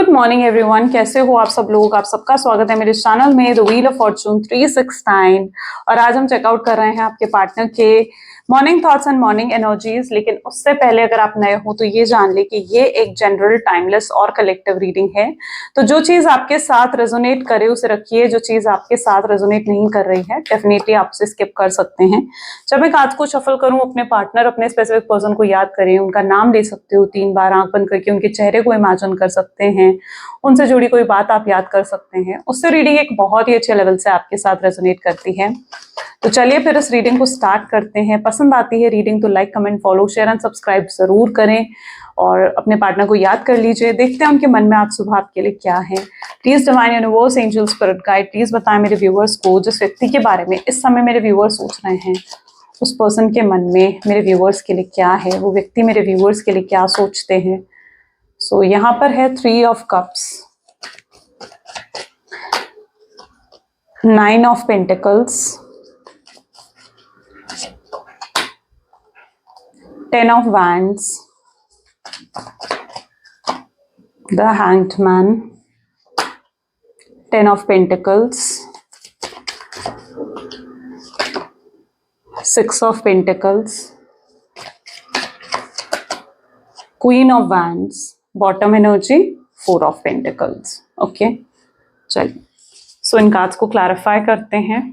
Good morning everyone, कैसे हो आप सब लोग। आप सबका स्वागत है मेरे चैनल में द व्हील ऑफ फॉर्चून 369। और आज हम चेकआउट कर रहे हैं आपके पार्टनर के morning thoughts and morning energies. लेकिन उससे पहले अगर आप नए हो तो ये जान ले कि ये एक जनरल, टाइमलेस और कलेक्टिव रीडिंग है। तो जो चीज आपके साथ रेजोनेट करे उसे रखिए, जो चीज आपके साथ रेजोनेट नहीं कर रही है डेफिनेटली आप उसे स्किप कर सकते हैं। जब मैं कार्ड्स को शफल करूं, अपने पार्टनर, अपने स्पेसिफिक पर्सन को याद करें, उनका नाम ले सकते हो, 3 बार आंख बंद करके उनके चेहरे को इमेजिन कर सकते हैं, उनसे जुड़ी कोई बात आप याद कर सकते हैं। उससे रीडिंग एक बहुत ही अच्छे लेवल से आपके साथ रेजोनेट करती है। तो चलिए फिर इस रीडिंग को स्टार्ट करते हैं। पसंद आती है रीडिंग तो like, comment, follow, share and subscribe जरूर करें और अपने पार्टनर को याद कर लीजिए। देखते हैं उनके मन में आज सुबह आपके लिए क्या है। Please divine universe, angel, spirit guide, please बताएं मेरे व्यूअर्स को, जिस व्यक्ति के बारे में इस समय मेरे व्यूअर्स सोच रहे हैं, उस पर्सन के मन में मेरे व्यूअर्स के लिए क्या है, वो व्यक्ति मेरे व्यूअर्स के लिए क्या सोचते हैं। सो यहाँ पर है 3 of cups, 9 of pentacles, 10 of wands, the hanged man, 10 of pentacles, 6 of pentacles, queen of wands, bottom energy, 4 of pentacles. Okay, चलिए सो इन कार्ड्स को क्लैरिफाई करते हैं।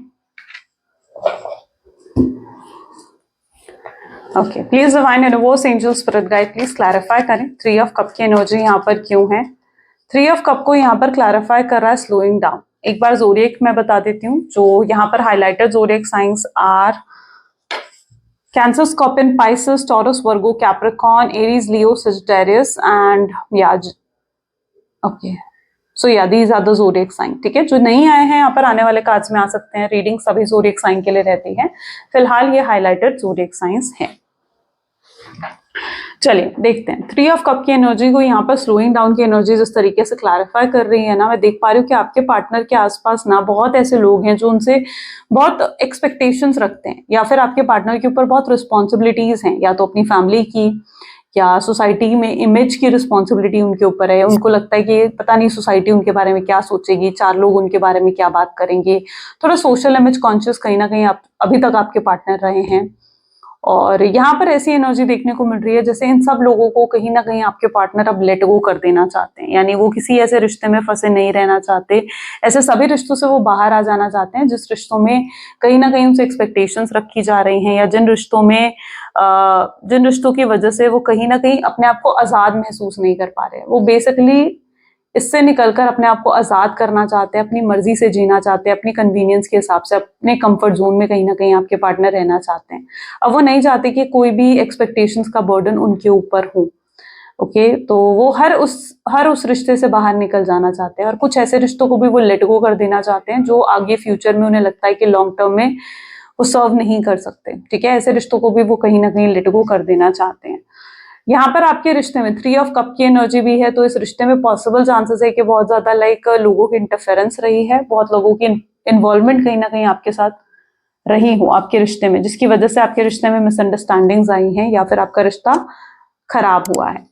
Okay, please divine universe, angel, spirit guide, please clarify करें 3 of cup की energy यहाँ पर क्यों है। 3 ऑफ कप को यहाँ पर क्लैरिफाई कर रहा है स्लोइंग डाउन। एक बार ज़ोडिएक मैं बता देती हूँ, जो यहाँ पर highlighted zodiac signs are cancer, scorpion, pisces, taurus, virgo, capricorn, aries, leo, sagittarius and okay so yeah these are the zodiac sign. ठीक है, जो नहीं आए हैं यहाँ पर आने वाले कार्ड्स में आ सकते हैं। रीडिंग सभी ज़ोडिएक साइन के लिए रहती है, फिलहाल ये हाईलाइटेड ज़ोडिएक साइंस है। चलिए देखते हैं 3 ऑफ कप की एनर्जी को यहाँ पर स्लोइंग डाउन की एनर्जी जिस तरीके से क्लैरिफाई कर रही है ना, मैं देख पा रही हूँ कि आपके पार्टनर के आसपास ना बहुत ऐसे लोग हैं जो उनसे बहुत एक्सपेक्टेशंस रखते हैं, या फिर आपके पार्टनर के ऊपर बहुत रिस्पॉन्सिबिलिटीज हैं, या तो अपनी फैमिली की या सोसाइटी में इमेज की रिस्पॉन्सिबिलिटी उनके ऊपर है। उनको लगता है कि पता नहीं सोसाइटी उनके बारे में क्या सोचेगी, 4 लोग उनके बारे में क्या बात करेंगे। थोड़ा सोशल इमेज कॉन्शियस कहीं ना कहीं आप अभी तक आपके पार्टनर रहे हैं। और यहाँ पर ऐसी एनर्जी देखने को मिल रही है जैसे इन सब लोगों को कहीं ना कहीं आपके पार्टनर अब लेट गो कर देना चाहते हैं, यानी वो किसी ऐसे रिश्ते में फंसे नहीं रहना चाहते। ऐसे सभी रिश्तों से वो बाहर आ जाना चाहते हैं जिस रिश्तों में कहीं ना कहीं उनसे एक्सपेक्टेशंस रखी जा रही हैं, या जिन रिश्तों की वजह से वो कहीं ना कहीं अपने आप को आजाद महसूस नहीं कर पा रहे हैं। वो बेसिकली इससे निकलकर अपने आप को आजाद करना चाहते हैं, अपनी मर्जी से जीना चाहते हैं, अपनी कन्वीनियंस के हिसाब से अपने कंफर्ट जोन में कहीं ना कहीं आपके पार्टनर रहना चाहते हैं। अब वो नहीं चाहते कि कोई भी एक्सपेक्टेशंस का बर्डन उनके ऊपर हो। ओके, तो वो हर उस रिश्ते से बाहर निकल जाना चाहते हैं, और कुछ ऐसे रिश्तों को भी वो लेट गो कर देना चाहते हैं जो आगे फ्यूचर में उन्हें लगता है कि लॉन्ग टर्म में वो सर्व नहीं कर सकते। ठीक है, ऐसे रिश्तों को भी वो कहीं ना कहीं लेट गो कर देना चाहते हैं। यहाँ पर आपके रिश्ते में 3 ऑफ कप की एनर्जी भी है, तो इस रिश्ते में पॉसिबल चांसेस है कि बहुत ज्यादा लोगों की इंटरफेरेंस रही है, बहुत लोगों की इन्वॉल्वमेंट कहीं ना कहीं आपके साथ रही हो आपके रिश्ते में, जिसकी वजह से आपके रिश्ते में मिसअंडरस्टैंडिंग्स आई हैं या फिर आपका रिश्ता खराब हुआ है।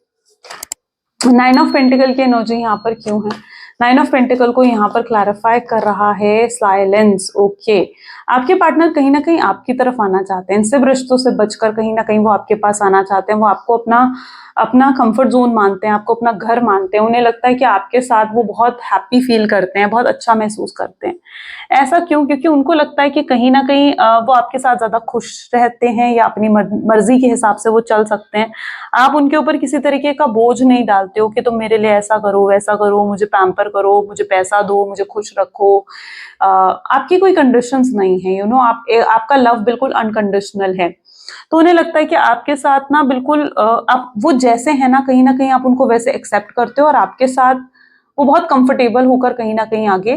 9 ऑफ पेंटिकल की एनर्जी यहाँ पर क्यों है। 9 ऑफ पेंटिकल को यहाँ पर क्लैरिफाई कर रहा है साइलेंस। ओके, आपके पार्टनर कहीं ना कहीं आपकी तरफ आना चाहते हैं, इन सब रिश्तों से बचकर कहीं ना कहीं वो आपके पास आना चाहते हैं। वो आपको अपना कंफर्ट जोन मानते हैं, आपको अपना घर मानते हैं। उन्हें लगता है कि आपके साथ वो बहुत हैप्पी फील करते हैं, बहुत अच्छा महसूस करते हैं। ऐसा क्यों? क्योंकि उनको लगता है कि कहीं ना कहीं वो आपके साथ ज्यादा खुश रहते हैं, या अपनी मर्जी के हिसाब से वो चल सकते हैं। आप उनके ऊपर किसी तरीके का बोझ नहीं डालते हो कि तुम मेरे लिए ऐसा करो, वैसा करो, मुझे पैम्पर करो, मुझे पैसा दो, मुझे खुश रखो। आपकी कोई कंडीशंस नहीं है, आपका लव बिल्कुल अनकंडीशनल है। तो उन्हें लगता है कि आपके साथ ना बिल्कुल आप वो जैसे हैं ना कहीं आप उनको वैसे एक्सेप्ट करते हो, और आपके साथ वो बहुत कंफर्टेबल होकर कहीं ना कहीं आगे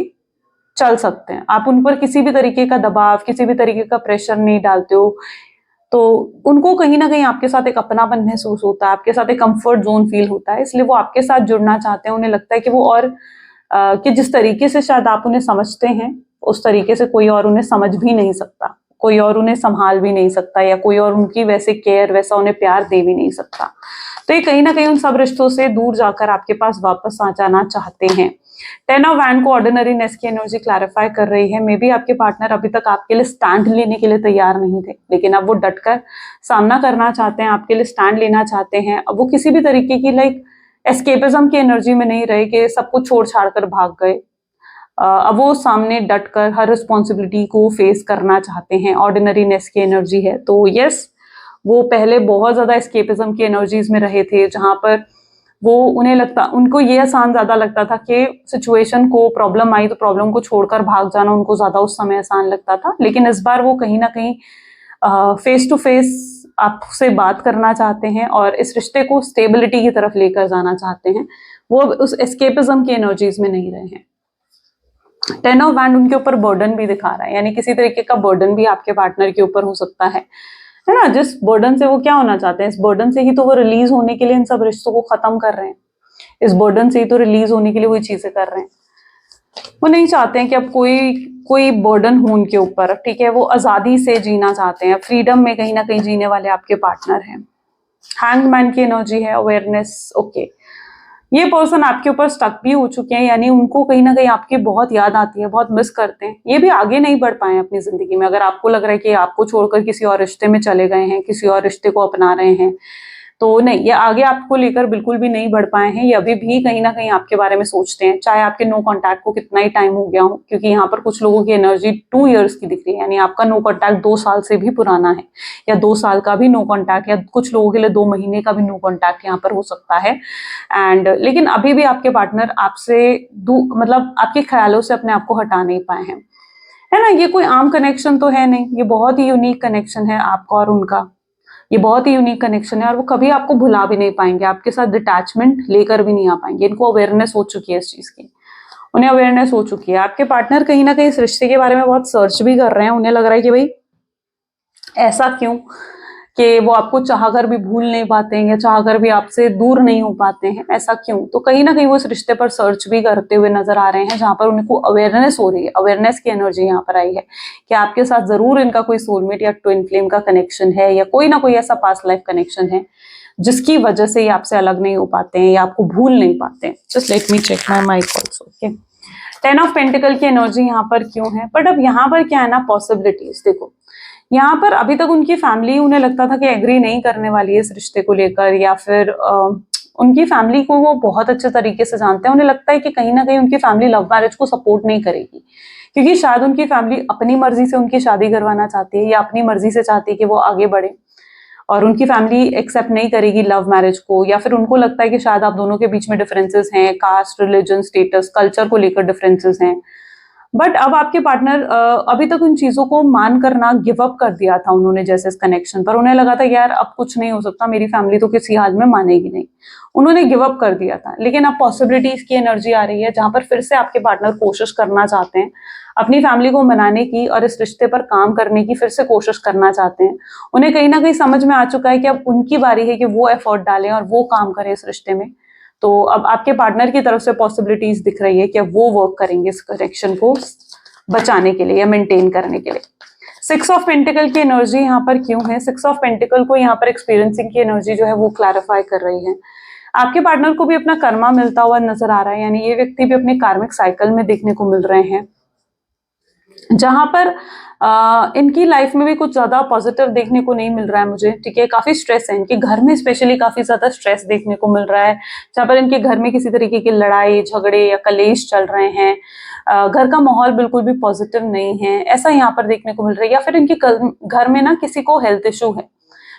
चल सकते हैं। आप उन पर किसी भी तरीके का दबाव, किसी भी तरीके का प्रेशर नहीं डालते हो। तो उनको कहीं ना कहीं आपके साथ एक अपनापन महसूस होता है, आपके साथ एक कंफर्ट जोन फील होता है, इसलिए वो आपके साथ जुड़ना चाहते हैं। उन्हें लगता है कि वो और कि जिस तरीके से शायद आप उन्हें समझते हैं उस तरीके से कोई और उन्हें समझ भी नहीं सकता, कोई और उन्हें संभाल भी नहीं सकता, या कोई और उनकी वैसे केयर, वैसा उन्हें प्यार दे भी नहीं सकता। तो ये कहीं ना कहीं उन सब रिश्तों से दूर जाकर आपके पास वापस आ जाना चाहते हैं। 10 ऑफ वैंड को ऑर्डिनरीनेस की एनर्जी क्लैरिफाई कर रही है। मे बी आपके पार्टनर अभी तक आपके लिए स्टैंड लेने के लिए तैयार नहीं थे, लेकिन अब वो डटकर सामना करना चाहते हैं, आपके लिए स्टैंड लेना चाहते हैं। अब वो किसी भी तरीके की एस्केपिज्म की एनर्जी में नहीं रहे कि सब कुछ छोड़ छाड़ कर भाग गए। अब वो सामने डटकर हर रिस्पॉन्सिबिलिटी को फेस करना चाहते हैं। ऑर्डिनरीनेस की एनर्जी है, तो यस, वो पहले बहुत ज्यादा एस्केपिज्म की एनर्जीज में रहे थे, जहां पर वो उनको ये आसान ज्यादा लगता था कि सिचुएशन को प्रॉब्लम आई तो प्रॉब्लम को छोड़कर भाग जाना उनको ज्यादा उस समय आसान लगता था। लेकिन इस बार वो कहीं ना कहीं फेस टू फेस आपसे बात करना चाहते हैं और इस रिश्ते को स्टेबिलिटी की तरफ लेकर जाना चाहते हैं। वो उस एस्केपिज्म की एनर्जीज में नहीं रहे हैं। 10 ऑफ वैंड उनके ऊपर बर्डन भी दिखा रहा है, यानी किसी तरीके का बर्डन भी आपके पार्टनर के ऊपर हो सकता है ना। जिस बर्डन से वो क्या होना चाहते हैं, इस बर्डन से ही तो वो रिलीज होने के लिए इन सब रिश्तों को खत्म कर रहे हैं। इस बर्डन से ही तो रिलीज होने के लिए वही चीजें कर रहे हैं। वो नहीं चाहते हैं कि अब कोई बर्डन हो उनके ऊपर, ठीक है। वो आजादी से जीना चाहते हैं, फ्रीडम में कहीं ना कहीं जीने वाले आपके पार्टनर हैं। हैंगमैन की एनर्जी है, अवेयरनेस। ओके, ये पर्सन आपके ऊपर स्टक भी हो चुके हैं, यानी उनको कहीं ना कहीं आपकी बहुत याद आती है, बहुत मिस करते हैं। ये भी आगे नहीं बढ़ पाए अपनी जिंदगी में। अगर आपको लग रहा है कि आपको छोड़कर किसी और रिश्ते में चले गए हैं, किसी और रिश्ते को अपना रहे हैं, तो नहीं, ये आगे आपको लेकर बिल्कुल भी नहीं बढ़ पाए हैं। ये अभी भी कहीं ना कहीं आपके बारे में सोचते हैं, चाहे आपके नो कॉन्टैक्ट को कितना ही टाइम हो गया हो। क्योंकि यहाँ पर कुछ लोगों की एनर्जी 2 इयर्स की दिख रही है, यानी आपका नो कॉन्टैक्ट 2 साल से भी पुराना है, या 2 साल का भी नो कॉन्टैक्ट, या कुछ लोगों के लिए 2 महीने का भी नो कॉन्टैक्ट यहाँ पर हो सकता है। लेकिन अभी भी आपके पार्टनर आपसे मतलब आपके ख्यालों से अपने आप को हटा नहीं पाए हैं, है ना। ये कोई आम कनेक्शन तो है नहीं, ये बहुत ही यूनिक कनेक्शन है आपका और उनका। ये बहुत ही यूनिक कनेक्शन है और वो कभी आपको भुला भी नहीं पाएंगे, आपके साथ डिटैचमेंट लेकर भी नहीं आ पाएंगे। इनको अवेयरनेस हो चुकी है इस चीज की, उन्हें अवेयरनेस हो चुकी है। आपके पार्टनर कहीं ना कहीं इस रिश्ते के बारे में बहुत सर्च भी कर रहे हैं। उन्हें लग रहा है कि भाई ऐसा क्यों कि वो आपको चाहकर भी भूल नहीं पाते हैं, या चाहकर भी आपसे दूर नहीं हो पाते हैं, ऐसा क्यों। तो कहीं ना कहीं वो इस रिश्ते पर सर्च भी करते हुए नजर आ रहे हैं, जहां पर उनको अवेयरनेस हो रही है। अवेयरनेस की एनर्जी यहाँ पर आई है कि आपके साथ जरूर इनका कोई सोलमेट या ट्विन फ्लेम का कनेक्शन है, या कोई ना कोई ऐसा पास्ट लाइफ कनेक्शन है जिसकी वजह से ये आपसे अलग नहीं हो पाते हैं या आपको भूल नहीं पाते हैं। Just let me check my mic also. Okay, 10 of pentacle की एनर्जी यहाँ पर क्यों है, बट अब यहाँ पर क्या है ना, पॉसिबिलिटीज देखो। यहाँ पर अभी तक उनकी फैमिली, उन्हें लगता था कि एग्री नहीं करने वाली है इस रिश्ते को लेकर, या फिर उनकी फैमिली को वो बहुत अच्छे तरीके से जानते हैं। उन्हें लगता है कि कहीं ना कहीं उनकी फैमिली लव मैरिज को सपोर्ट नहीं करेगी, क्योंकि शायद उनकी फैमिली अपनी मर्जी से उनकी शादी करवाना चाहती है, या अपनी मर्जी से चाहती है कि वो आगे बढ़े, और उनकी फैमिली एक्सेप्ट नहीं करेगी लव मैरिज को। या फिर उनको लगता है कि शायद आप दोनों के बीच में डिफरेंसेस हैं, कास्ट, रिलीजन, स्टेटस, कल्चर को लेकर डिफरेंसेस हैं। बट अब आपके पार्टनर अभी तक उन चीजों को मान कर ना गिव अप कर दिया था उन्होंने, जैसे इस कनेक्शन पर उन्हें लगा था यार अब कुछ नहीं हो सकता, मेरी फैमिली तो किसी हाल में मानेगी नहीं, उन्होंने गिव अप कर दिया था। लेकिन अब पॉसिबिलिटीज की एनर्जी आ रही है, जहां पर फिर से आपके पार्टनर कोशिश करना चाहते हैं अपनी फैमिली को मनाने की, और इस रिश्ते पर काम करने की फिर से कोशिश करना चाहते हैं। उन्हें कहीं ना कहीं समझ में आ चुका है कि अब उनकी बारी है कि वो एफर्ट डालें और वो काम करें इस रिश्ते में। तो अब आपके पार्टनर की तरफ से पॉसिबिलिटीज दिख रही है कि अब वो वर्क करेंगे इस कनेक्शन को बचाने के लिए या मेंटेन करने के लिए। 6 ऑफ पेंटिकल की एनर्जी यहाँ पर क्यों है, 6 ऑफ पेंटिकल को यहाँ पर एक्सपीरियंसिंग की एनर्जी जो है वो क्लैरिफाई कर रही है। आपके पार्टनर को भी अपना कर्मा मिलता हुआ नजर आ रहा है, यानी ये व्यक्ति भी अपने कार्मिक साइकिल में देखने को मिल रहे हैं, जहां पर इनकी लाइफ में भी कुछ ज्यादा पॉजिटिव देखने को नहीं मिल रहा है मुझे, ठीक है। काफी स्ट्रेस है इनके घर में, स्पेशली काफी ज्यादा स्ट्रेस देखने को मिल रहा है, जहां पर इनके घर में किसी तरीके की लड़ाई झगड़े या कलेश चल रहे हैं। घर का माहौल बिल्कुल भी पॉजिटिव नहीं है, ऐसा यहाँ पर देखने को मिल रहा है। या फिर इनके घर में ना किसी को हेल्थ इशू है,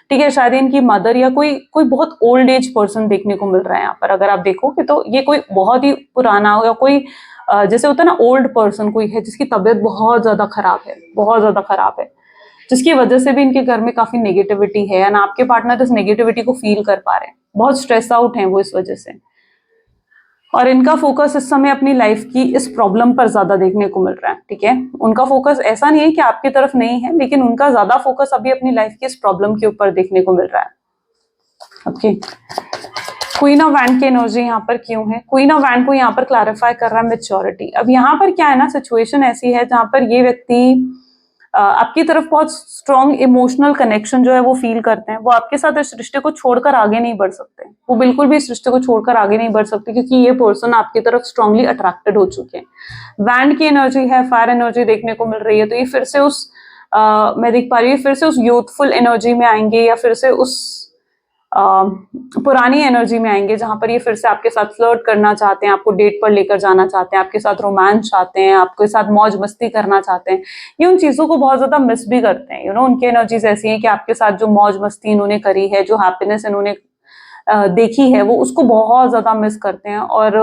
ठीक है। शायद इनकी मदर या कोई बहुत ओल्ड एज पर्सन देखने को मिल रहा है यहाँ पर। अगर आप देखोगे तो ये कोई बहुत ही पुराना या कोई जैसे होता है ना ओल्ड पर्सन कोई है जिसकी तबीयत बहुत ज्यादा खराब है, बहुत ज्यादा खराब है, जिसकी वजह से भी इनके घर में काफी नेगेटिविटी है, एंड आपके पार्टनर इस नेगेटिविटी को फील कर पा रहे हैं, बहुत स्ट्रेस आउट हैं वो इस वजह से। और इनका फोकस इस समय अपनी लाइफ की इस प्रॉब्लम पर ज्यादा देखने को मिल रहा है, ठीक है। उनका फोकस ऐसा नहीं है कि आपकी तरफ नहीं है, लेकिन उनका ज्यादा फोकस अभी अपनी लाइफ की इस प्रॉब्लम के ऊपर देखने को मिल रहा है। ओके, क्वीन ऑफ वैंड की एनर्जी यहाँ पर क्यों है, क्वीन ऑफ वैंड को यहाँ पर क्लैरिफाई कर रहा है मैच्योरिटी। अब यहाँ पर क्या है ना, सिचुएशन ऐसी है जहां पर ये व्यक्ति आपकी तरफ बहुत स्ट्रॉन्ग इमोशनल कनेक्शन जो है वो फील करते हैं। वो आपके साथ इस रिश्ते को छोड़कर आगे नहीं बढ़ सकते, वो बिल्कुल भी इस रिश्ते को छोड़कर आगे नहीं बढ़ सकते, क्योंकि ये पर्सन आपकी तरफ स्ट्रांगली अट्रैक्टेड हो चुके हैं। वैंड की एनर्जी है, फायर एनर्जी देखने को मिल रही है, तो ये फिर से उस मैं देख पा रही हूँ फिर से उस यूथफुल एनर्जी में आएंगे, या फिर से उस पुरानी एनर्जी में आएंगे जहां पर ये फिर से आपके साथ फ्लर्ट करना चाहते हैं, आपको डेट पर लेकर जाना चाहते हैं, आपके साथ रोमांस चाहते हैं, आपके साथ मौज मस्ती करना चाहते हैं। ये उन चीजों को बहुत ज्यादा मिस भी करते हैं, उनकी एनर्जीज ऐसी हैं कि आपके साथ जो मौज मस्ती इन्होंने करी है, जो हैप्पीनेस इन्होंने देखी है, वो उसको बहुत ज्यादा मिस करते हैं, और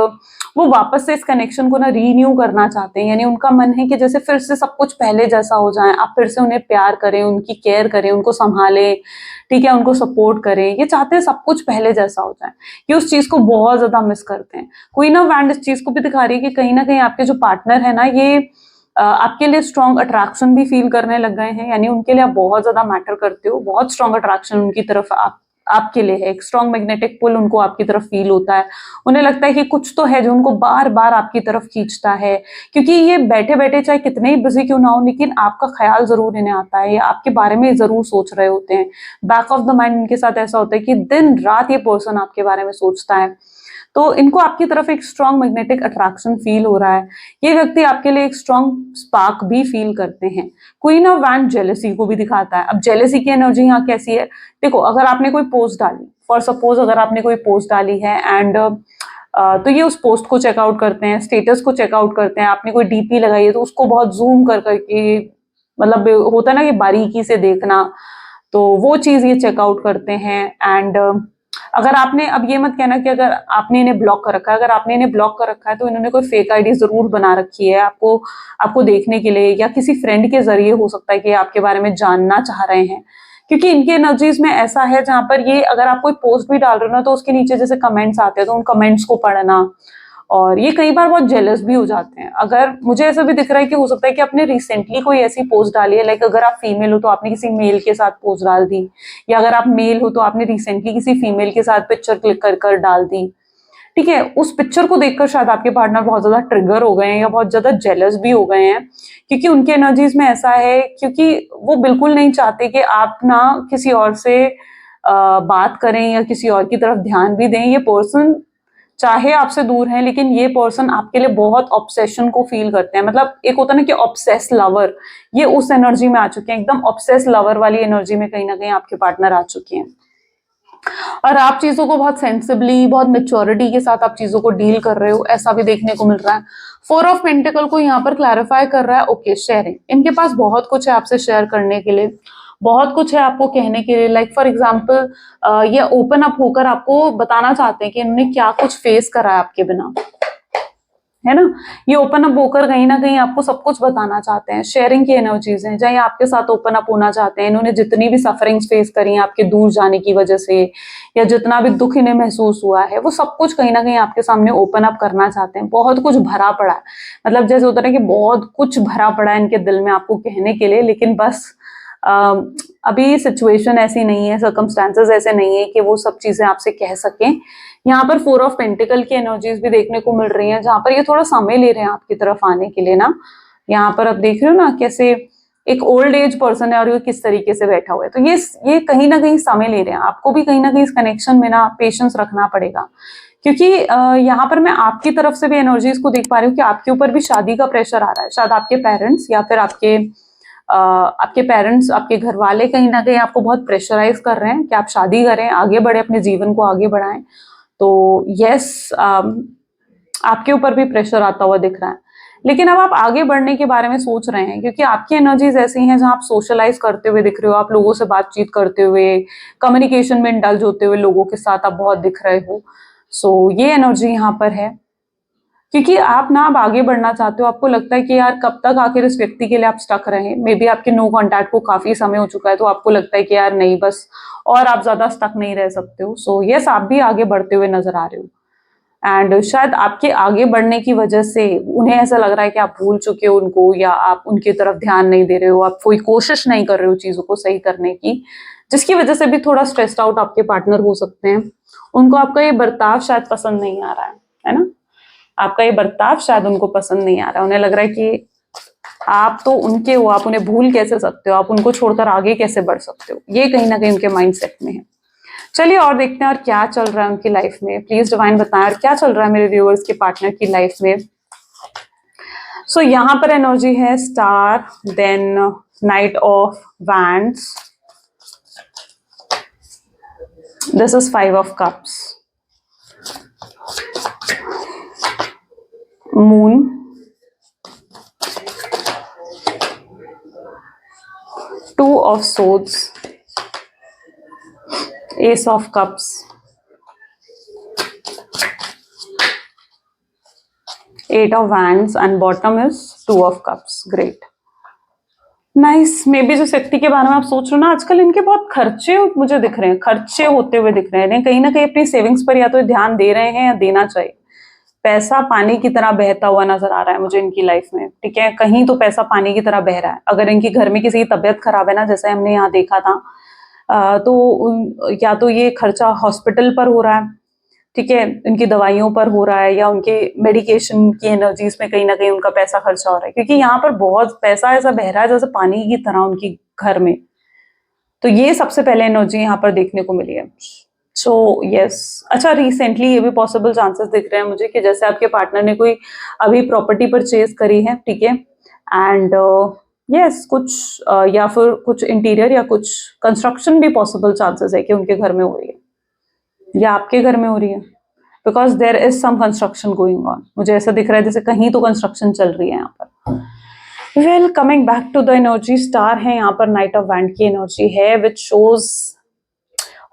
वो वापस से इस कनेक्शन को ना रीन्यू करना चाहते हैं। यानी उनका मन है कि जैसे फिर से सब कुछ पहले जैसा हो जाए, आप फिर से उन्हें प्यार करें, उनकी केयर करें, उनको संभालें, ठीक है, उनको सपोर्ट करें। ये चाहते हैं सब कुछ पहले जैसा हो जाए, ये उस चीज को बहुत ज्यादा मिस करते हैं। क्वीन ऑफ वैंड इस चीज को भी दिखा रही है कि कहीं ना कहीं आपके जो पार्टनर है ना, ये आपके लिए स्ट्रॉन्ग अट्रैक्शन भी फील करने लग गए हैं। यानी उनके लिए आप बहुत ज्यादा मैटर करते हो, बहुत स्ट्रॉन्ग अट्रैक्शन उनकी तरफ आपके लिए है, एक स्ट्रॉन्ग मैग्नेटिक पुल उनको आपकी तरफ फील होता है। उन्हें लगता है कि कुछ तो है जो उनको बार बार आपकी तरफ खींचता है, क्योंकि ये बैठे बैठे चाहे कितने ही बिजी क्यों ना हो, लेकिन आपका ख्याल जरूर इन्हें आता है, या आपके बारे में जरूर सोच रहे होते हैं। बैक ऑफ द माइंड इनके साथ ऐसा होता है कि दिन रात ये पर्सन आपके बारे में सोचता है, तो इनको आपकी तरफ एक स्ट्रॉन्ग मैग्नेटिक अट्रैक्शन फील हो रहा है। ये व्यक्ति आपके लिए एक स्ट्रॉन्ग स्पार्क भी फील करते हैं। क्वीन ऑफ वैंड जेलेसी को भी दिखाता है। अब जेलेसी की एनर्जी यहाँ कैसी है, देखो, अगर आपने कोई पोस्ट डाली, फॉर सपोज अगर आपने कोई पोस्ट डाली है एंड तो ये उस पोस्ट को चेकआउट करते हैं, स्टेटस को चेकआउट करते हैं, आपने कोई डीपी लगाई है तो उसको बहुत जूम कर करके, मतलब होता है ना कि बारीकी से देखना, तो वो चीज ये चेकआउट करते हैं। एंड अगर आपने, अब ये मत कहना कि अगर आपने इन्हें ब्लॉक कर रखा है, अगर आपने इन्हें ब्लॉक कर रखा है तो इन्होंने कोई फेक आईडी जरूर बना रखी है आपको देखने के लिए, या किसी फ्रेंड के जरिए हो सकता है कि आपके बारे में जानना चाह रहे हैं, क्योंकि इनके एनर्जीज में ऐसा है जहां पर ये, अगर आप कोई पोस्ट भी डाल रहे हो ना, तो उसके नीचे जैसे कमेंट्स आते हैं तो उन कमेंट्स को पढ़ना, और ये कई बार बहुत जेलस भी हो जाते हैं। अगर मुझे ऐसा भी दिख रहा है कि हो सकता है कि आपने रिसेंटली कोई ऐसी पोस्ट डाली है, लाइक अगर आप फीमेल हो तो आपने किसी मेल के साथ पोस्ट डाल दी, या अगर आप मेल हो तो आपने रिसेंटली किसी फीमेल के साथ पिक्चर क्लिक कर कर डाल दी, ठीक है। उस पिक्चर को देखकर शायद आपके पार्टनर बहुत ज्यादा ट्रिगर हो गए हैं, या बहुत ज्यादा जेलस भी हो गए हैं, क्योंकि उनके एनर्जीज में ऐसा है, क्योंकि वो बिल्कुल नहीं चाहते कि आप ना किसी और से बात करें या किसी और की तरफ ध्यान भी दें। ये पर्सन चाहे आपसे दूर है, लेकिन ये पर्सन आपके लिए बहुत ऑब्सेशन को फील करते हैं। मतलब एक होता है ना कि ऑब्सेस लवर, ये उस एनर्जी में आ चुके हैं, एकदम ऑब्सेस लवर वाली एनर्जी में कहीं ना कहीं आपके पार्टनर आ चुके हैं। और आप चीजों को बहुत सेंसिबली, बहुत मेच्योरिटी के साथ आप चीजों को डील कर रहे हो, ऐसा भी देखने को मिल रहा है। फोर ऑफ पेंटिकल को यहाँ पर क्लैरिफाई कर रहा है, ओके, शेयरिंग। इनके पास बहुत कुछ है आपसे शेयर करने के लिए, बहुत कुछ है आपको कहने के लिए। लाइक फॉर एग्जाम्पल, ये ओपन अप होकर आपको बताना चाहते हैं कि इन्होंने क्या कुछ फेस करा है आपके बिना, है ना। ये ओपन अप होकर कहीं ना कहीं आपको सब कुछ बताना चाहते हैं। शेयरिंग की एनर्जीज हैं, चाहे आपके साथ ओपन अप होना चाहते हैं। इन्होंने जितनी भी सफरिंग्स फेस करी हैं आपके दूर जाने की वजह से, या जितना भी दुख इन्हें महसूस हुआ है, वो सब कुछ कहीं ना कहीं आपके सामने ओपन अप करना चाहते हैं। बहुत कुछ भरा पड़ा है, मतलब जैसे होता है कि बहुत कुछ भरा पड़ा है इनके दिल में आपको कहने के लिए, लेकिन बस अभी सिचुएशन ऐसी नहीं है, सर्कमस्टांसेस ऐसे नहीं है कि वो सब चीजें आपसे कह सकें। यहाँ पर फोर ऑफ पेंटिकल की एनर्जीज भी देखने को मिल रही हैं, जहां पर ये थोड़ा समय ले रहे हैं आपकी तरफ आने के लिए ना। यहाँ पर आप देख रहे हो ना कैसे एक ओल्ड एज पर्सन है और ये किस तरीके से बैठा हुआ है, तो ये कहीं ना कहीं समय ले रहे हैं। आपको भी कहीं ना कहीं इस कनेक्शन में ना पेशेंस रखना पड़ेगा, क्योंकि यहाँ पर मैं आपकी तरफ से भी एनर्जीज को देख पा रही हूँ कि आपके ऊपर भी शादी का प्रेशर आ रहा है। शायद आपके पेरेंट्स या फिर आपके पेरेंट्स, आपके घर वाले कहीं ना कहीं आपको बहुत प्रेशराइज कर रहे हैं कि आप शादी करें, आगे बढ़े, अपने जीवन को आगे बढ़ाएं। तो यस, आपके ऊपर भी प्रेशर आता हुआ दिख रहा है, लेकिन अब आप आगे बढ़ने के बारे में सोच रहे हैं, क्योंकि आपकी एनर्जीज ऐसी हैं जहां आप सोशलाइज करते हुए दिख रहे हो, आप लोगों से बातचीत करते हुए, कम्युनिकेशन में इंडल्ज होते हुए लोगों के साथ आप बहुत दिख रहे हो। सो ये एनर्जी यहाँ पर है, क्योंकि आप ना अब आगे बढ़ना चाहते हो। आपको लगता है कि यार कब तक आखिर इस व्यक्ति के लिए आप स्टक रहे, मे बी आपके नो कांटेक्ट को काफी समय हो चुका है, तो आपको लगता है कि यार नहीं, बस और आप ज्यादा स्टक नहीं रह सकते हो। सो यस, आप भी आगे बढ़ते हुए नजर आ रहे हो, एंड शायद आपके आगे बढ़ने की वजह से उन्हें ऐसा लग रहा है कि आप भूल चुके हो उनको, या आप उनकी तरफ ध्यान नहीं दे रहे हो, आप कोई कोशिश नहीं कर रहे हो चीजों को सही करने की, जिसकी वजह से भी थोड़ा स्ट्रेस्ड आउट आपके पार्टनर हो सकते हैं। उनको आपका ये बर्ताव शायद पसंद नहीं आ रहा है ना। आपका ये बर्ताव शायद उनको पसंद नहीं आ रहा है, उन्हें लग रहा है कि आप तो उनके हो, आप उन्हें भूल कैसे सकते हो, आप उनको छोड़कर आगे कैसे बढ़ सकते हो, ये कहीं ना कहीं उनके माइंडसेट में है। चलिए और देखते हैं और क्या चल रहा है उनकी लाइफ में। प्लीज डिवाइन बताएं और क्या चल रहा है मेरे व्यूअर्स के पार्टनर की लाइफ में। सो यहाँ पर एनर्जी है star, then knight of wands, this is 5 of cups, moon, two of swords, ace of cups, 8 of wands and bottom is 2 of cups. Great, nice. May be जिस व्यक्ति के बारे में आप सोच रहे हो ना, आजकल इनके बहुत खर्चे मुझे दिख रहे हैं, खर्चे होते हुए दिख रहे हैं, कहीं ना कहीं अपनी सेविंग्स पर या तो ध्यान दे रहे हैं या देना चाहिए। पैसा पानी की तरह बहता हुआ नजर आ रहा है मुझे इनकी लाइफ में, ठीक है, कहीं तो पैसा पानी की तरह बह रहा है। अगर इनके घर में किसी की तबीयत खराब है ना, जैसे हमने यहाँ देखा था, तो या तो ये खर्चा हॉस्पिटल पर हो रहा है, ठीक है, उनकी दवाइयों पर हो रहा है, या उनके मेडिकेशन की एनर्जीज में कहीं ना कहीं उनका पैसा खर्चा हो रहा है, क्योंकि यहाँ पर बहुत पैसा ऐसा बह रहा है जैसे पानी की तरह उनकी घर में। तो ये सबसे पहले एनर्जी यहाँ पर देखने को मिली है। सो यस, अच्छा, रिसेंटली ये भी पॉसिबल चांसेस दिख रहे हैं मुझे कि जैसे आपके पार्टनर ने कोई अभी प्रॉपर्टी परचेज करी है, ठीक है, एंड यस कुछ या फिर कुछ इंटीरियर या कुछ कंस्ट्रक्शन भी पॉसिबल चांसेस है कि उनके घर में हो रही है या आपके घर में हो रही है, because there is some construction going on. मुझे ऐसा दिख रहा है जैसे कहीं तो कंस्ट्रक्शन चल रही है यहाँ पर। Well, coming back to the energy, star है यहाँ पर, नाइट ऑफ वैंड की एनर्जी है, विच शोज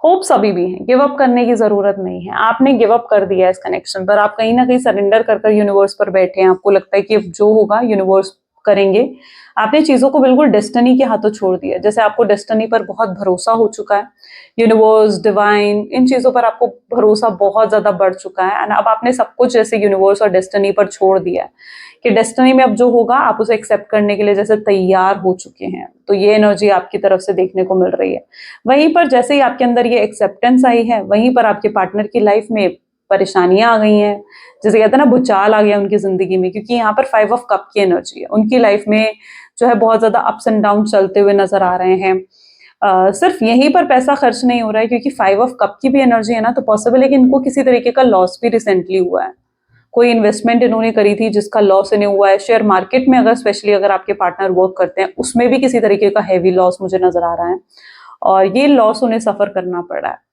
होप्स अभी भी है, गिव अप करने की जरूरत नहीं है। आपने गिव अप कर दिया इस कनेक्शन पर, आप कहीं ना कहीं सरेंडर कर यूनिवर्स पर बैठे हैं, आपको लगता है कि जो होगा यूनिवर्स करेंगे। आपने चीजों को बिल्कुल डेस्टिनी के हाथों छोड़ दिया, जैसे आपको डेस्टिनी पर बहुत भरोसा हो चुका है, यूनिवर्स, डिवाइन, इन चीजों पर आपको भरोसा बहुत ज्यादा बढ़ चुका है, एंड अब आपने सब कुछ जैसे यूनिवर्स और डेस्टिनी पर छोड़ दिया है कि डेस्टिनी में अब जो होगा आप उसे एक्सेप्ट करने के लिए जैसे तैयार हो चुके हैं। तो ये एनर्जी आपकी तरफ से देखने को मिल रही है। वहीं पर जैसे ही आपके अंदर ये एक्सेप्टेंस आई है, वहीं पर आपके पार्टनर की लाइफ में परेशानियां आ गई हैं, जैसे कहते हैं ना, भूचाल आ गया उनकी जिंदगी में, क्योंकि यहाँ पर 5 ऑफ कप की एनर्जी है। उनकी लाइफ में जो है बहुत ज्यादा अप्स एंड डाउन चलते हुए नजर आ रहे हैं। सिर्फ यहीं पर पैसा खर्च नहीं हो रहा है, क्योंकि 5 ऑफ कप की भी एनर्जी है ना, तो पॉसिबल है कि इनको किसी तरीके का लॉस भी रिसेंटली हुआ है। कोई इन्वेस्टमेंट इन्होंने करी थी जिसका लॉस इन्हें हुआ है। शेयर मार्केट में अगर स्पेशली अगर आपके पार्टनर वर्क करते हैं, उसमें भी किसी तरीके का हैवी लॉस मुझे नजर आ रहा है, और ये लॉस उन्हें सफर करना पड़ा है।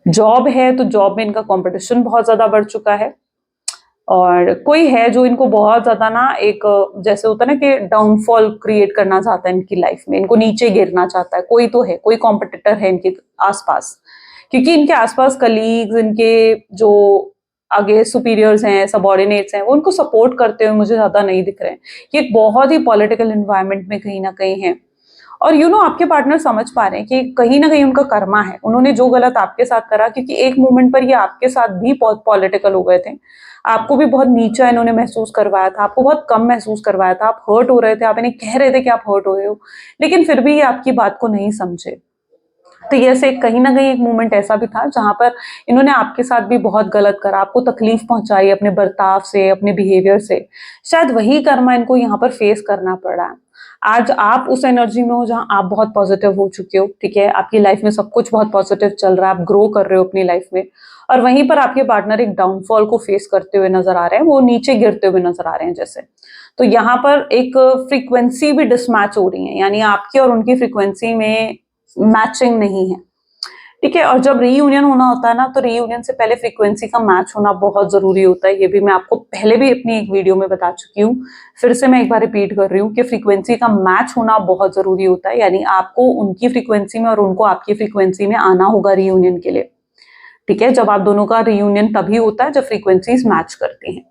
जॉब है तो जॉब में इनका कंपटीशन बहुत ज्यादा बढ़ चुका है, और कोई है जो इनको बहुत ज्यादा ना, एक जैसे होता है ना कि डाउनफॉल क्रिएट करना चाहता है इनकी लाइफ में, इनको नीचे गिरना चाहता है। कोई तो है, कोई कॉम्पिटिटर है इनके आसपास, क्योंकि इनके आसपास कलीग्स, इनके जो आगे सुपीरियर्स हैं, सबॉर्डिनेट्स हैं, वो उनको सपोर्ट करते हुए मुझे ज्यादा नहीं दिख रहे हैं। ये एक बहुत ही पॉलिटिकल एनवायरनमेंट में कहीं ना कहीं है, और आपके पार्टनर समझ पा रहे हैं कि कहीं ना कहीं उनका कर्मा है, उन्होंने जो गलत आपके साथ करा, क्योंकि एक मोमेंट पर ये आपके साथ भी बहुत पॉलिटिकल हो गए थे, आपको भी बहुत नीचा इन्होंने महसूस करवाया था, आपको बहुत कम महसूस करवाया था, आप हर्ट हो रहे थे, आप इन्हें कह रहे थे कि आप हर्ट हो रहे हो, लेकिन फिर भी ये आपकी बात को नहीं समझे। तो ये कहीं ना कहीं एक मोमेंट ऐसा भी था जहां पर इन्होंने आपके साथ भी बहुत गलत करा, आपको तकलीफ पहुंचाई अपने बर्ताव से, अपने बिहेवियर से। शायद वही कर्मा इनको यहाँ पर फेस करना पड़ा है। आज आप उस एनर्जी में हो जहां आप बहुत पॉजिटिव हो चुके हो, ठीक है, आपकी लाइफ में सब कुछ बहुत पॉजिटिव चल रहा है, आप ग्रो कर रहे हो अपनी लाइफ में, और वहीं पर आपके पार्टनर एक डाउनफॉल को फेस करते हुए नजर आ रहे हैं, वो नीचे गिरते हुए नजर आ रहे हैं जैसे। तो यहाँ पर एक फ्रीक्वेंसी भी डिसमैच हो रही है, यानी आपकी और उनकी फ्रीक्वेंसी में मैचिंग नहीं है, ठीक है। और जब रीयूनियन होना होता है ना, तो रीयूनियन से पहले फ्रीक्वेंसी का मैच होना बहुत जरूरी होता है। ये भी मैं आपको पहले भी अपनी एक वीडियो में बता चुकी हूँ, फिर से मैं एक बार रिपीट कर रही हूँ कि फ्रीक्वेंसी का मैच होना बहुत जरूरी होता है, यानी आपको उनकी फ्रीक्वेंसी में और उनको आपकी फ्रीक्वेंसी में आना होगा रीयूनियन के लिए, ठीक है। जब आप दोनों का रीयूनियन तभी होता है जब फ्रीक्वेंसीज मैच करती हैं।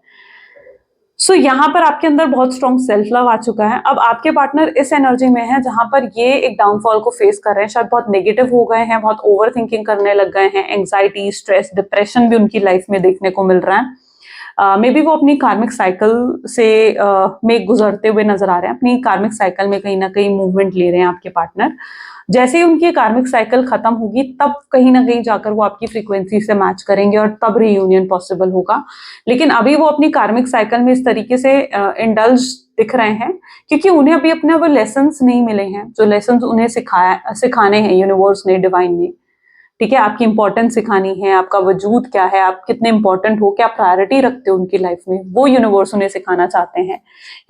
सो यहाँ पर आपके अंदर बहुत स्ट्रॉन्ग सेल्फ लव आ चुका है। अब आपके पार्टनर इस एनर्जी में है जहां पर ये एक डाउनफॉल को फेस कर रहे हैं, शायद बहुत नेगेटिव हो गए हैं, बहुत ओवर थिंकिंग करने लग गए हैं, एंग्जाइटी, स्ट्रेस, डिप्रेशन भी उनकी लाइफ में देखने को मिल रहा है। मे बी वो अपनी कार्मिक साइकिल से में गुजरते हुए नजर आ रहे हैं, अपनी कार्मिक साइकिल में कहीं ना कहीं मूवमेंट ले रहे हैं आपके पार्टनर। जैसे ही उनकी कार्मिक साइकिल खत्म होगी तब कहीं ना कहीं जाकर वो आपकी फ्रीक्वेंसी से मैच करेंगे और तब रीयूनियन पॉसिबल होगा। लेकिन अभी वो अपनी कार्मिक साइकिल में इस तरीके से इंडल्ज दिख रहे हैं क्योंकि उन्हें अभी अपने वो लेसन्स नहीं मिले हैं, जो लेसन्स उन्हें सिखाने हैं यूनिवर्स ने, डिवाइन ने। ठीक है, आपकी इंपॉर्टेंस सिखानी है, आपका वजूद क्या है, आप कितने इंपॉर्टेंट हो, क्या प्रायोरिटी रखते हो उनकी लाइफ में, वो यूनिवर्स उन्हें सिखाना चाहते हैं।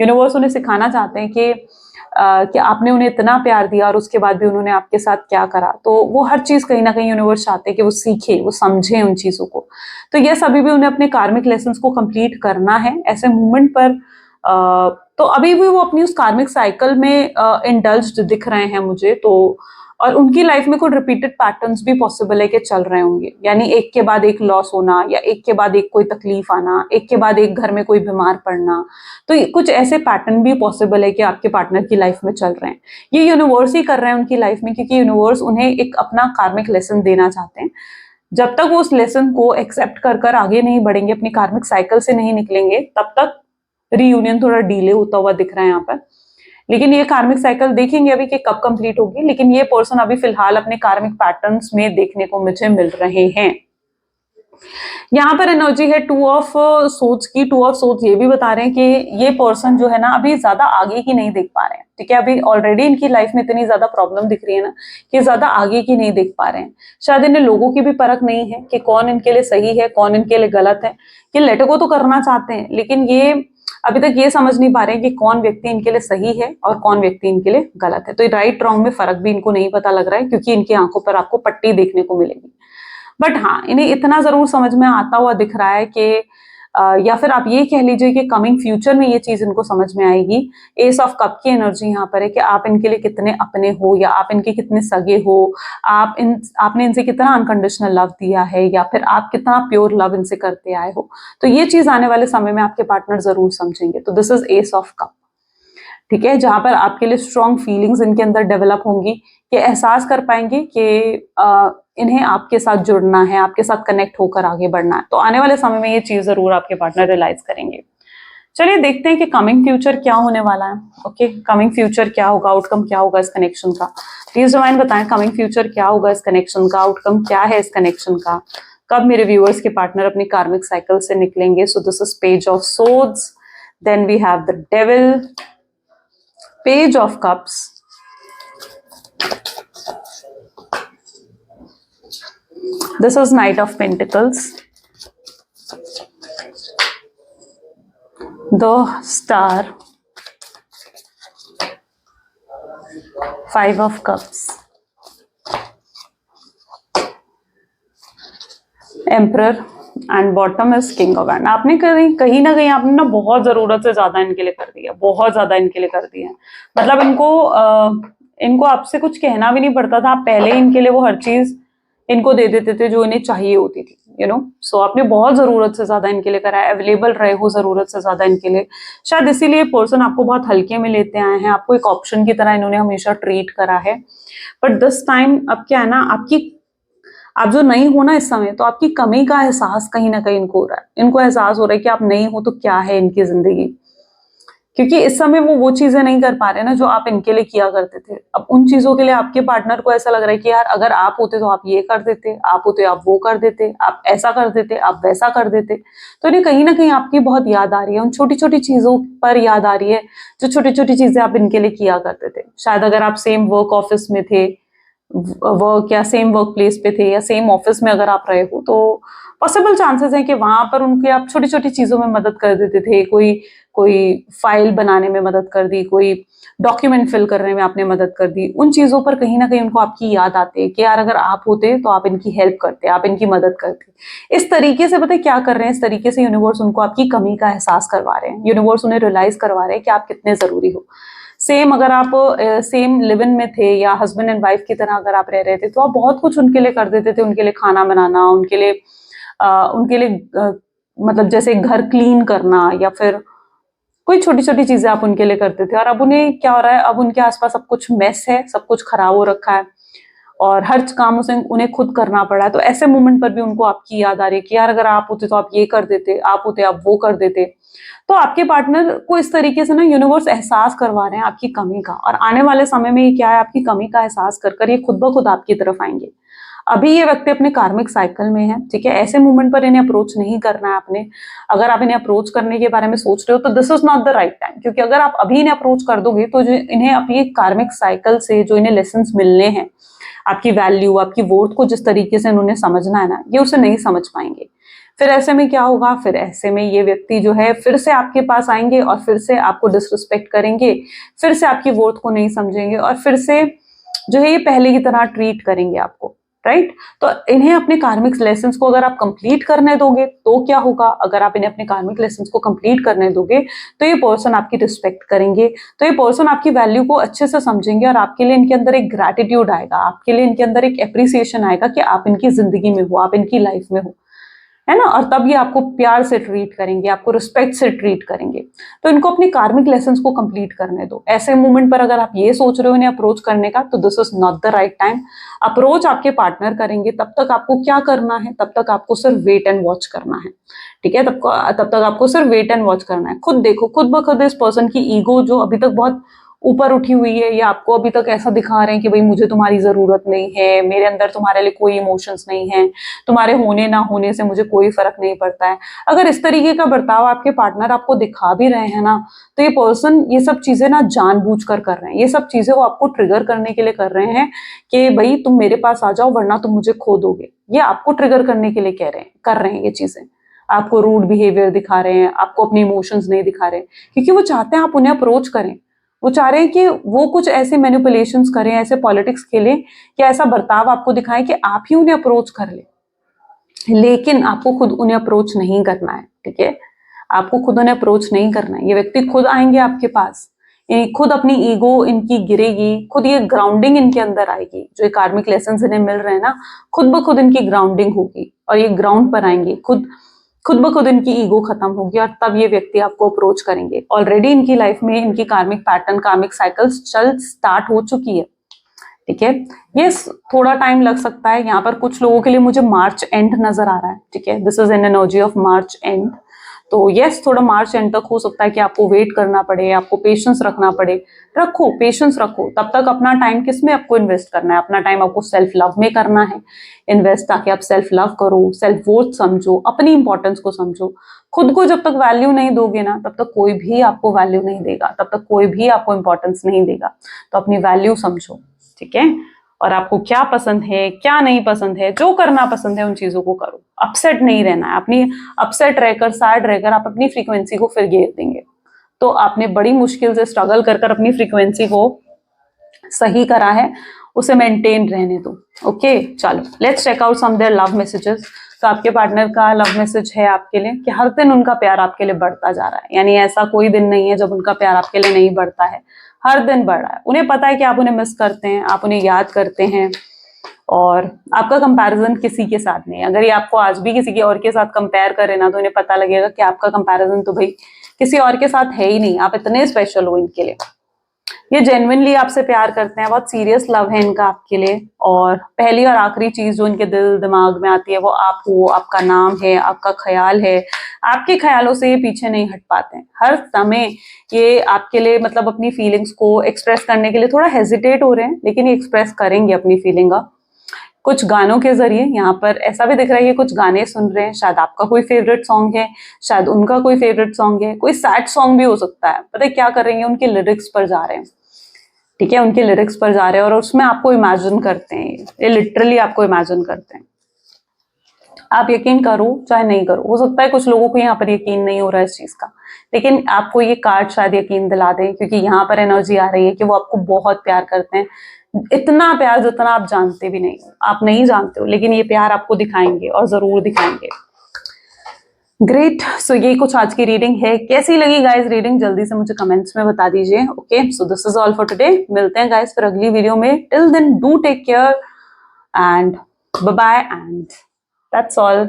यूनिवर्स उन्हें सिखाना चाहते हैं कि आपने उन्हें इतना प्यार दिया और उसके बाद भी उन्होंने आपके साथ क्या करा। तो वो हर चीज कहीं ना कहीं यूनिवर्स चाहते हैं कि वो सीखे, वो समझे उन चीजों को। तो यस, अभी भी उन्हें अपने कार्मिक लेसन्स को कंप्लीट करना है ऐसे मूवमेंट पर। तो अभी भी वो अपनी उस कार्मिक साइकिल में इंडल्ज्ड दिख रहे हैं मुझे तो। और उनकी लाइफ में कुछ रिपीटेड पैटर्न्स भी पॉसिबल है कि चल रहे होंगे, यानी एक के बाद एक लॉस होना, या एक के बाद एक कोई तकलीफ आना, एक के बाद एक घर में कोई बीमार पड़ना। तो कुछ ऐसे पैटर्न भी पॉसिबल है कि आपके पार्टनर की लाइफ में चल रहे हैं। ये यूनिवर्स ही कर रहे हैं उनकी लाइफ में, क्योंकि यूनिवर्स उन्हें एक अपना कार्मिक लेसन देना चाहते हैं। जब तक वो उस लेसन को एक्सेप्ट कर कर आगे नहीं बढ़ेंगे, अपनी कार्मिक साइकिल से नहीं निकलेंगे, तब तक रीयूनियन थोड़ा डिले होता हुआ दिख रहा है यहाँ पर। लेकिन ये कार्मिक साइकिल देखेंगे अभी कि कब कंप्लीट होगी। लेकिन ये पर्सन अभी फिलहाल अपने कार्मिक पैटर्न्स में देखने को मुझे मिल रहे हैं। यहाँ पर एनर्जी है टू ऑफ सोर्ड्स की। टू ऑफ सोर्ड्स ये भी बता रहे हैं कि ये पर्सन जो है ना, अभी ज्यादा आगे की नहीं देख पा रहे हैं। ठीक है, अभी ऑलरेडी इनकी लाइफ में इतनी ज्यादा प्रॉब्लम दिख रही है ना कि ज्यादा आगे की नहीं देख पा रहे हैं। शायद इन्हें लोगों की भी परख नहीं है कि कौन इनके लिए सही है, कौन इनके लिए गलत है। ये लेट गो तो करना चाहते हैं, लेकिन ये अभी तक ये समझ नहीं पा रहे हैं कि कौन व्यक्ति इनके लिए सही है और कौन व्यक्ति इनके लिए गलत है। तो राइट रॉन्ग में फर्क भी इनको नहीं पता लग रहा है, क्योंकि इनकी आंखों पर आपको पट्टी देखने को मिलेगी। बट हाँ, इन्हें इतना जरूर समझ में आता हुआ दिख रहा है कि या फिर आप ये कह लीजिए कि कमिंग फ्यूचर में ये चीज इनको समझ में आएगी। एस ऑफ कप की एनर्जी यहाँ पर है कि आप इनके लिए कितने अपने हो, या आप इनके कितने सगे हो, आपने इनसे कितना अनकंडीशनल लव दिया है, या फिर आप कितना प्योर लव इनसे करते आए हो। तो ये चीज आने वाले समय में आपके पार्टनर जरूर समझेंगे। तो this is S of cup. ठीक है, जहां पर आपके लिए स्ट्रॉन्ग फीलिंग्स इनके अंदर डेवलप होंगी, कि एहसास कर पाएंगे कि इन्हें आपके साथ जुड़ना है, आपके साथ कनेक्ट होकर आगे बढ़ना है। तो आने वाले समय में ये चीज जरूर आपके पार्टनर रियलाइज करेंगे। चलिए देखते हैं कि कमिंग फ्यूचर क्या होने वाला है। ओके, कमिंग फ्यूचर क्या होगा, आउटकम क्या होगा इस कनेक्शन का। प्लीज डिवाइन बताएं कमिंग फ्यूचर क्या होगा इस कनेक्शन का, आउटकम क्या है इस कनेक्शन का। कब मेरे व्यूअर्स के पार्टनर अपनी कार्मिक साइकिल से निकलेंगे। So this is page of swords, then we have the devil, page of cups, this is Knight of Pentacles, the Star, Five of Cups, Emperor and bottom is king of hand. आपने कहीं ना कहीं आपने ना बहुत जरूरत से ज्यादा इनके लिए कर दिया, बहुत ज्यादा इनके लिए कर दिया। मतलब इनको आपसे कुछ कहना भी नहीं पड़ता था, आप पहले इनके लिए वो हर चीज इनको दे देते थे जो इन्हें चाहिए होती थी, यू नो। सो आपने बहुत जरूरत से ज्यादा इनके लिए करा है, अवेलेबल रहे हो जरूरत से ज्यादा इनके लिए। शायद इसीलिए पर्सन आपको बहुत हल्के में लेते आए हैं, आपको एक ऑप्शन की तरह इन्होंने हमेशा ट्रीट करा है। बट दिस टाइम अब क्या है ना, आप जो नहीं हो ना इस समय, तो आपकी कमी का एहसास कहीं ना कहीं इनको हो रहा है। इनको एहसास हो रहा है कि आप नहीं हो तो क्या है इनकी जिंदगी, क्योंकि इस समय वो चीजें नहीं कर पा रहे ना जो आप इनके लिए किया करते थे। अब उन चीजों के लिए आपके पार्टनर को ऐसा लग रहा है कि यार अगर आप होते तो आप ये कर देते, आप होते आप वो कर देते, आप ऐसा कर देते, आप वैसा कर देते। तो इन्हें कहीं ना कहीं आपकी बहुत याद आ रही है, उन छोटी छोटी चीजों पर याद आ रही है जो छोटी छोटी चीजें आप इनके लिए किया करते थे। शायद अगर आप सेम वर्क ऑफिस में थे, वर्क या सेम वर्क प्लेस पे थे, या सेम ऑफिस में अगर आप रहे हो, तो पॉसिबल चांसेस हैं कि वहां पर उनकी आप छोटी छोटी चीजों में मदद कर देते थे। कोई फाइल बनाने में मदद कर दी, कोई डॉक्यूमेंट फिल करने में आपने मदद कर दी। उन चीजों पर कहीं ना कहीं उनको आपकी याद आती है कि यार अगर आप होते तो आप इनकी हेल्प करते, आप इनकी मदद करते। इस तरीके से पता है क्या कर रहे हैं, इस तरीके से यूनिवर्स उनको आपकी कमी का एहसास करवा रहे हैं। यूनिवर्स उन्हें रियलाइज करवा रहे हैं कि आप कितने जरूरी हो। सेम अगर आप सेम लिव इन में थे, या हस्बैंड एंड वाइफ की तरह अगर आप रह रहे थे, तो आप बहुत कुछ उनके लिए कर देते थे। उनके लिए खाना बनाना, उनके लिए मतलब जैसे घर क्लीन करना, या फिर कोई छोटी छोटी चीजें आप उनके लिए करते थे। और अब उन्हें क्या हो रहा है, अब उनके आसपास सब कुछ मेस है, सब कुछ खराब हो रखा है, और हर काम उसे उन्हें खुद करना पड़ा है। तो ऐसे मोमेंट पर भी उनको आपकी याद आ रही है कि यार अगर आप होते तो आप ये कर देते, आप होते आप वो कर देते। तो आपके पार्टनर को इस तरीके से ना यूनिवर्स एहसास करवा रहे हैं आपकी कमी का, और आने वाले समय में ये क्या है, आपकी कमी का एहसास कर कर ये खुद ब खुद आपकी तरफ आएंगे। अभी ये व्यक्ति अपने कार्मिक साइकिल में है, ठीक है, ऐसे मूवमेंट पर इन्हें अप्रोच नहीं करना है आपने। अगर आप इन्हें अप्रोच करने के बारे में सोच रहे हो तो this is not the right time, क्योंकि अगर आप अभी इन्हें अप्रोच कर दोगे तो जो इन्हें अपनी कार्मिक साइकिल से जो इन्हें लेसन मिलने हैं, आपकी वैल्यू, आपकी वर्थ को जिस तरीके से इन्होंने समझना है ना, ये उसे नहीं समझ पाएंगे। फिर ऐसे में क्या होगा, फिर ऐसे में ये व्यक्ति जो है फिर से आपके पास आएंगे और फिर से आपको डिसरिस्पेक्ट करेंगे, फिर से आपकी वर्थ को नहीं समझेंगे, और फिर से जो है ये पहले की तरह ट्रीट करेंगे आपको, राइट। तो इन्हें अपने कार्मिक लेसन्स को अगर आप कंप्लीट करने दोगे तो क्या होगा, अगर आप इन्हें अपने कार्मिक लेसन्स को कंप्लीट करने दोगे तो ये पर्सन आपकी रिस्पेक्ट करेंगे, तो ये पर्सन आपकी वैल्यू को अच्छे से समझेंगे, और आपके लिए इनके अंदर एक ग्रैटिट्यूड आएगा, आपके लिए इनके अंदर एक एप्रिसिएशन आएगा कि आप इनकी जिंदगी में हो, आप इनकी लाइफ में हो, है ना। और तब ये आपको प्यार से ट्रीट करेंगे, आपको रिस्पेक्ट से ट्रीट करेंगे। तो इनको अपनी कार्मिक लेसन्स को कंप्लीट करने दो। ऐसे मोमेंट पर अगर आप ये सोच रहे हो इन्हें अप्रोच करने का, तो this is not the right time. Approach आपके पार्टनर करेंगे, तब तक आपको क्या करना है, तब तक आपको सिर्फ वेट एंड वॉच करना है, ठीक है। तब तक आपको सिर्फ वेट एंड वॉच करना है। खुद देखो, खुद ब खुद इस पर्सन की ईगो जो अभी तक बहुत ऊपर उठी हुई है, या आपको अभी तक ऐसा दिखा रहे हैं कि भाई मुझे तुम्हारी जरूरत नहीं है, मेरे अंदर तुम्हारे लिए कोई इमोशंस नहीं है, तुम्हारे होने ना होने से मुझे कोई फर्क नहीं पड़ता है। अगर इस तरीके का बर्ताव आपके पार्टनर आपको दिखा भी रहे हैं ना, तो ये पर्सन ये सब चीजें ना जानबूझकर कर रहे हैं। ये सब चीजें वो आपको ट्रिगर करने के लिए कर रहे हैं कि भाई तुम मेरे पास आ जाओ वरना तुम मुझे खो दोगे। ये आपको ट्रिगर करने के लिए कर रहे हैं ये चीजें। आपको रूड बिहेवियर दिखा रहे हैं, आपको अपने इमोशंस नहीं दिखा रहे, क्योंकि वो चाहते हैं आप उन्हें अप्रोच करें। वो चाह रहे हैं कि वो कुछ ऐसे मैनिपुलेशंस करें, ऐसे पॉलिटिक्स खेलें, कि ऐसा बर्ताव आपको दिखाएं कि आप ही उन्हें अप्रोच कर ले, लेकिन आपको खुद उन्हें अप्रोच नहीं करना है, ठीक है। आपको खुद उन्हें अप्रोच नहीं करना है। ये व्यक्ति खुद आएंगे आपके पास, खुद अपनी ईगो इनकी गिरेगी, खुद ये ग्राउंडिंग इनके अंदर आएगी। जो ये कार्मिक लेसन इन्हें मिल रहे हैं ना, खुद ब खुद इनकी ग्राउंडिंग होगी, और ये ग्राउंड पर आएंगे, खुद ब खुद इनकी ईगो खत्म होगी, और तब ये व्यक्ति आपको अप्रोच करेंगे। ऑलरेडी इनकी लाइफ में इनकी कार्मिक पैटर्न, कार्मिक साइकिल्स चल स्टार्ट हो चुकी है, ठीक है। ये थोड़ा टाइम लग सकता है। यहाँ पर कुछ लोगों के लिए मुझे मार्च एंड नजर आ रहा है, ठीक है। This is an energy of March and. तो यस, थोड़ा मार्च एंड तक हो सकता है कि आपको वेट करना पड़े, आपको पेशेंस रखना पड़े। रखो, पेशेंस रखो। तब तक अपना टाइम किस में आपको इन्वेस्ट करना है, अपना टाइम आपको सेल्फ लव में करना है इन्वेस्ट, ताकि आप सेल्फ लव करो, सेल्फ वर्थ समझो, अपनी इंपॉर्टेंस को समझो। खुद को जब तक वैल्यू नहीं दोगे ना, तब तक कोई भी आपको वैल्यू नहीं देगा, तब तक कोई भी आपको इंपॉर्टेंस नहीं देगा। तो अपनी वैल्यू समझो, ठीक है। और आपको क्या पसंद है, क्या नहीं पसंद है, जो करना पसंद है उन चीजों को करो। अपसेट नहीं रहना है। अपनी अपसेट रहकर, सैड रहकर आप अपनी फ्रीक्वेंसी को फिर गिर देंगे। तो आपने बड़ी मुश्किल से स्ट्रगल कर कर अपनी फ्रीक्वेंसी को सही करा है, उसे मेंटेन रहने दो। ओके, चलो let's check out some their love messages. तो आपके पार्टनर का लव मैसेज है आपके लिए कि हर दिन उनका प्यार आपके लिए बढ़ता जा रहा है। यानी ऐसा कोई दिन नहीं है जब उनका प्यार आपके लिए नहीं बढ़ता है, हर दिन बढ़ रहा है। उन्हें पता है कि आप उन्हें मिस करते हैं, आप उन्हें याद करते हैं, और आपका कंपैरिजन किसी के साथ नहीं है। अगर ये आपको आज भी किसी के और के साथ कंपेयर करे ना, तो इन्हें पता लगेगा कि आपका कंपैरिजन तो भाई किसी और के साथ है ही नहीं, आप इतने स्पेशल हो इनके लिए। ये जेन्युइनली आपसे प्यार करते हैं, बहुत सीरियस लव है इनका आपके लिए। और पहली और आखिरी चीज जो इनके दिल दिमाग में आती है वो आप हो, आपका नाम है, आपका ख्याल है। आपके ख्यालों से ये पीछे नहीं हट पाते हैं। हर समय ये आपके लिए मतलब अपनी फीलिंग्स को एक्सप्रेस करने के लिए थोड़ा हेजिटेट हो रहे हैं, लेकिन ये एक्सप्रेस करेंगे अपनी फीलिंग का कुछ गानों के जरिए। यहाँ पर ऐसा भी दिख रहा है कि कुछ गाने सुन रहे हैं, शायद आपका कोई फेवरेट सॉन्ग है, शायद उनका कोई फेवरेट सॉन्ग है, कोई सैड सॉन्ग भी हो सकता है। पता है क्या कर रहे हैं, उनके लिरिक्स पर जा रहे हैं, ठीक है, उनके लिरिक्स पर जा रहे हैं और उसमें आपको इमेजिन करते हैं। ये लिटरली आपको इमेजिन करते हैं। आप यकीन करो चाहे नहीं करो, हो सकता है कुछ लोगों को यहाँ पर यकीन नहीं हो रहा है इस चीज का, लेकिन आपको ये कार्ड शायद यकीन दिला दें, क्योंकि यहाँ पर एनर्जी आ रही है कि वो आपको बहुत प्यार करते हैं। इतना प्यार जितना आप जानते भी नहीं हो, आप नहीं जानते हो, लेकिन ये प्यार आपको दिखाएंगे और जरूर दिखाएंगे। ग्रेट, सो ये कुछ आज की रीडिंग है। कैसी लगी गाइस रीडिंग, जल्दी से मुझे कमेंट्स में बता दीजिए। Okay, so this is all for today. मिलते हैं गाइस फिर अगली वीडियो में। Till then do take care and bye bye and that's all.